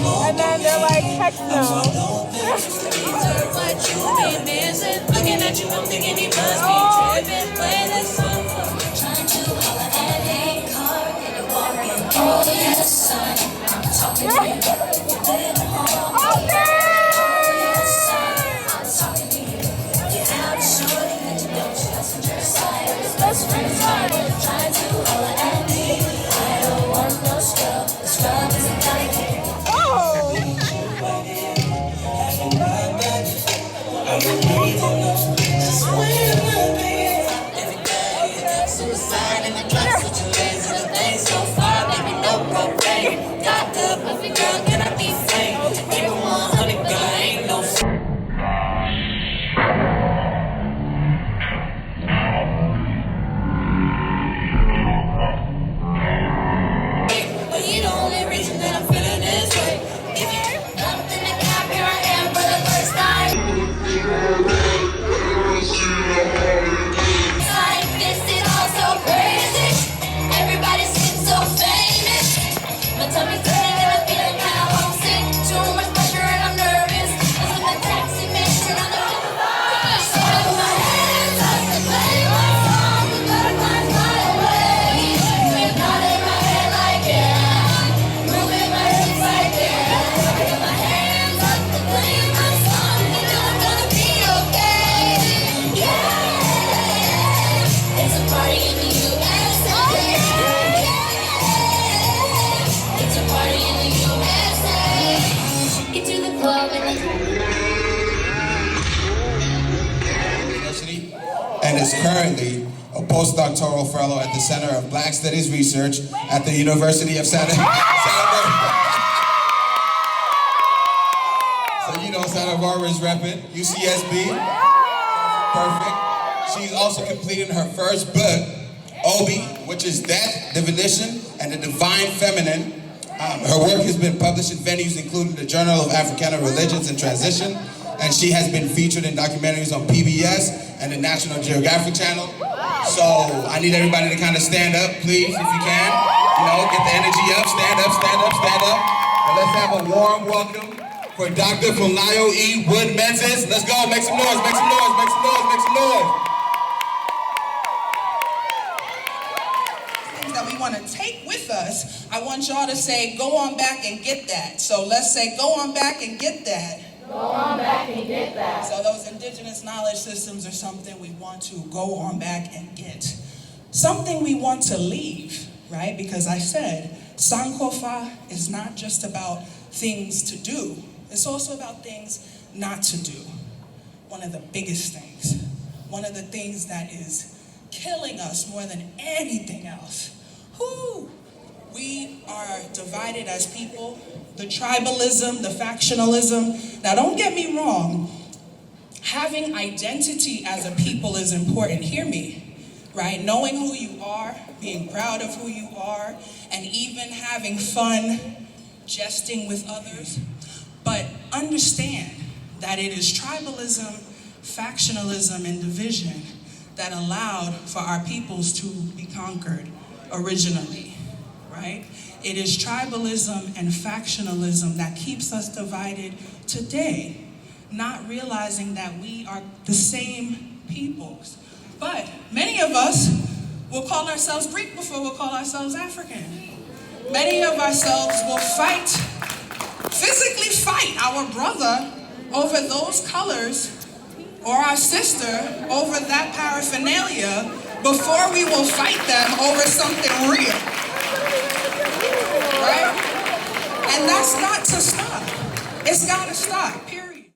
And then they're like, heck no. What you been missing? Looking at you, I'm thinking he must be tripping. Play this song. Trying to holler at a car in the water. Oh yes, son, I'm talking to you. You better hold on. Oh yes, son, I'm talking to you. Get out shorty and you know she has some side. His best friend's hard. Trying to holler at me. I don't want no scrub. The scrub isn't down here. Suicide in the drugs, such a lazy the thing so far, baby, no propane. Got good, puffy girl, can I be fake? Keep it 100, girl, I ain't no but you the only reason that I'm feeling this way. If you jumped in the cab, here I am for the first time. Like this is all so crazy. Everybody's getting so famous. My tummy's turning and I'm feeling kind of homesick. Too much pressure and I'm nervous. I was in the taxi, man, turn on the light. So I put my hands up to play my song. The butterflies fly away. We're nodding my head like yeah. Moving my hips like yeah. So I put my hands up to play my song. You know I'm gonna be okay. Yeah. It's a party in the USA. It's a party in the USA. Get to the club and University, and is currently a postdoctoral fellow at the Center of Black Studies Research at the University of Santa Barbara. So you know Santa Barbara is repping, UCSB. Perfect. She's also completing her first book, Obi, which is Death, Divination, and the Divine Feminine. Her work has been published in venues including the Journal of Africana Religions and Transition, and she has been featured in documentaries on PBS and the National Geographic Channel. So I need everybody to kind of stand up, please, if you can. You know, get the energy up, stand up, stand up, stand up. And let's have a warm welcome for Dr. Fulayo E. Wood Menzies. Let's go, make some noise, make some noise, make some noise, make some noise. That we want to take with us, I want y'all to say, go on back and get that. So let's say, go on back and get that. Go on back and get that. So those indigenous knowledge systems are something we want to go on back and get. Something we want to leave, right? Because I said, Sankofa is not just about things to do. It's also about things not to do. One of the biggest things. One of the things that is killing us more than anything else. We are divided as people. The tribalism, the factionalism. Now don't get me wrong. Having identity as a people is important. Hear me, right? Knowing who you are, being proud of who you are, and even having fun, jesting with others. But understand that it is tribalism, factionalism, and division that allowed for our peoples to be conquered originally, right? It is tribalism and factionalism that keeps us divided today, not realizing that we are the same peoples. But many of us will call ourselves Greek before we'll call ourselves African. Many of ourselves will fight, physically fight our brother over those colors or our sister over that paraphernalia before we will fight them over something real, right? And that's got to stop. It's got to stop, period.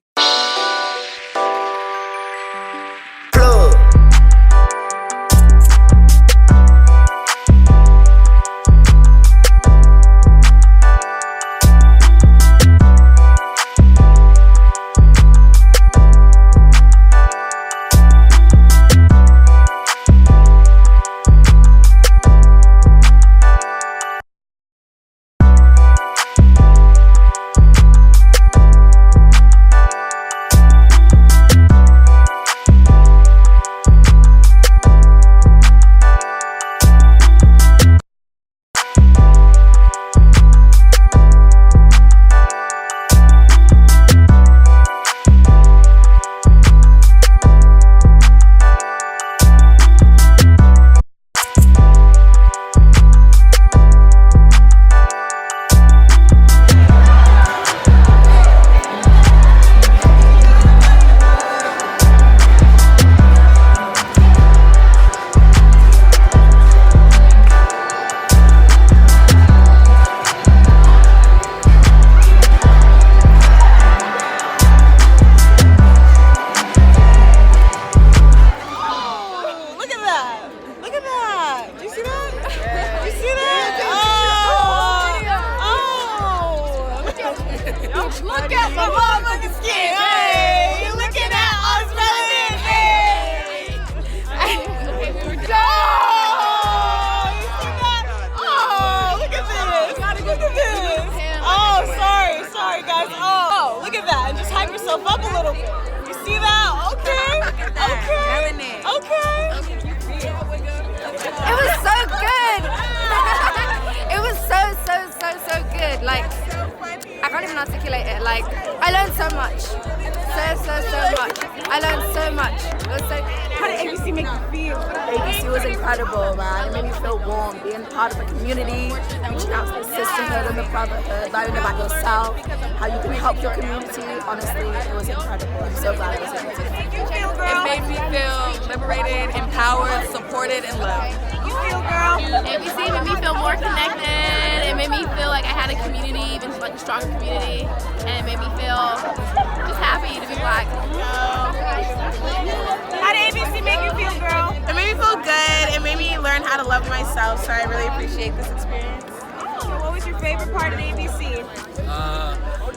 hype yourself up a little bit. You see that? Okay. It was so good. It was so good. Like, I can't even articulate it. Like, I learned so much. So much. I learned so much. It was so. How did ABC make you feel? ABC was incredible, man. It made me feel warm, being part of a community, reaching out to the sisterhood and the brotherhood, learning about yourself, how you can help your community. Honestly, it was incredible. I'm so glad I was able to. It made me feel liberated, empowered, supported, and loved. You feel, girl? ABC made me feel more connected. It made me feel like I had a community, even like a stronger community, and it made me feel just happy to be Black. How did ABC make you feel, girl? It made me feel good. It made me learn how to love myself, so I really appreciate this experience. What was your favorite part of ABC?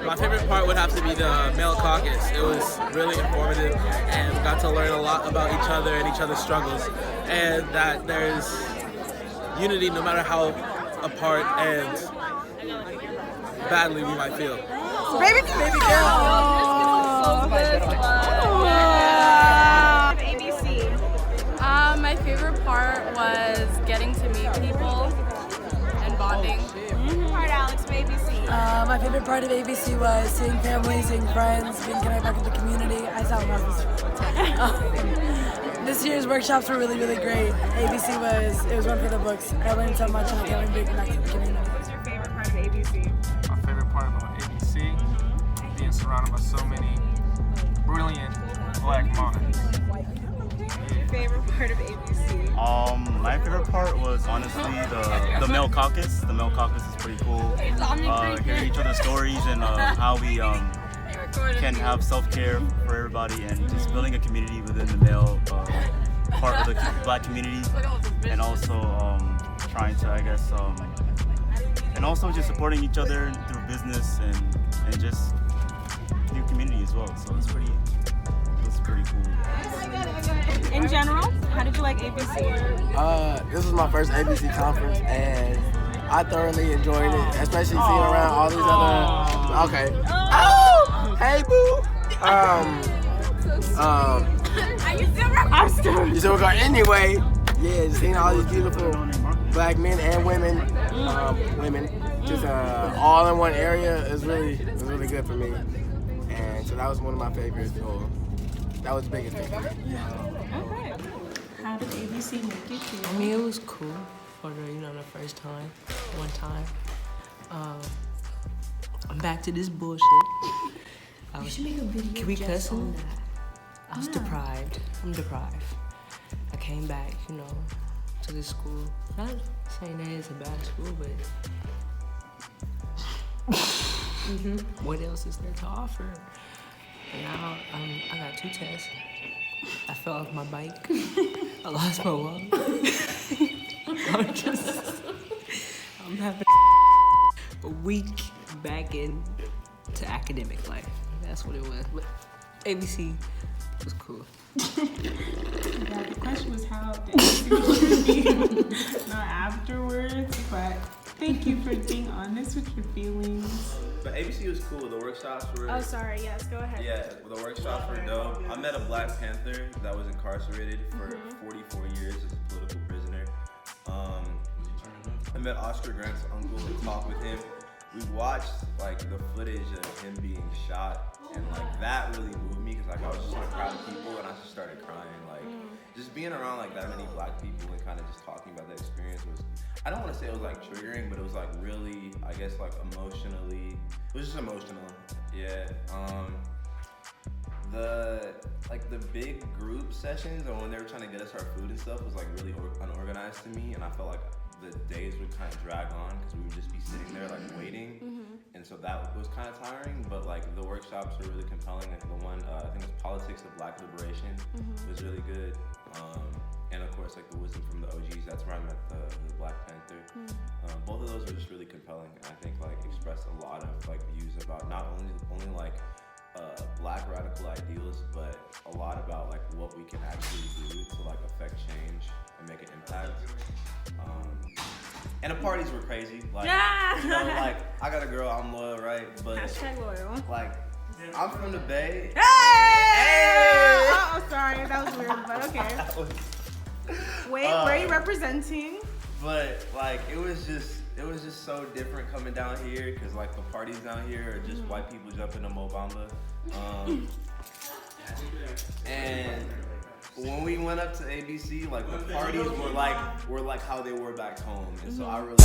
My favorite part would have to be the male caucus. It was really informative and got to learn a lot about each other and each other's struggles, and that there's unity no matter how apart and badly we might feel. Baby girl. ABC. My favorite part was getting to meet people and bonding. Part, Alex, of ABC. My favorite part of ABC was seeing family, seeing friends, being connected back with the community. I sound nervous. This year's workshops were really great. ABC it was one for the books. I learned so much and I can't wait to be back to the community. What's your favorite part of ABC? My favorite part about ABC, being surrounded by so many brilliant Black minds. Your favorite part of ABC? My favorite part was honestly the male caucus. The male caucus is pretty cool. Hearing each other's stories and how we can have self-care for everybody and just building a community within the male part of the Black community, and also trying to, I guess, and also just supporting each other through business and just new community as well. So it's pretty cool. In general, how did you like ABC? This was my first ABC conference and I thoroughly enjoyed it, especially seeing around all these other. Okay. Oh, hey boo. I'm still. You still got anyway. Yeah, just seeing all these beautiful Black men and women, just all in one area was really good for me, and so that was one of my favorites. So that was the biggest thing for me. Okay. How did ABC make you feel? I mean, it was cool for the first time, one time. I'm back to this bullshit. You should make a video. Can we just cuss on him? that. I was deprived. I'm deprived. I came back, to this school. Not saying that it's a bad school, but what else is there to offer? And now I got 2 tests. I fell off my bike. I lost my wallet. I'm having a week back into academic life. That's what it was. But ABC was cool. Yeah, the question was how did ABC not afterwards, but thank you for being honest with your feelings. But ABC was cool. The workshops were. Oh, sorry. Yes, go ahead. Yeah, the workshops were dope. I met a Black Panther that was incarcerated for 44 years as a political prisoner. I met Oscar Grant's uncle and talked with him. We watched the footage of him being shot, and that really moved me because I was just so proud of people, and I just started crying. Just being around that many Black people and kind of just talking about that experience was, I don't want to say it was triggering, but it was really, I guess emotionally, it was just emotional. Yeah. The big group sessions, or when they were trying to get us our food and stuff, was really unorganized to me, and I felt like the days would kind of drag on because we would just be sitting there waiting, and so that was kind of tiring. But the workshops were really compelling. The one I think it was Politics of Black Liberation was really good, and of course the wisdom from the OGs. That's where I met the Black Panther. Both of those were just really compelling, and I think expressed a lot of views about not only Black radical ideals, but a lot about what we can actually do to affect change and make an impact. And the parties were crazy. I got a girl, I'm loyal, right? But #loyal. I'm from the Bay. Hey! Oh, sorry, that was weird, but okay. Wait, where are you representing? But like, it was just so different coming down here, cause like the parties down here are just white people jumping to Mobamba. And when we went up to ABC, like the parties were like how they were back home, and so I really.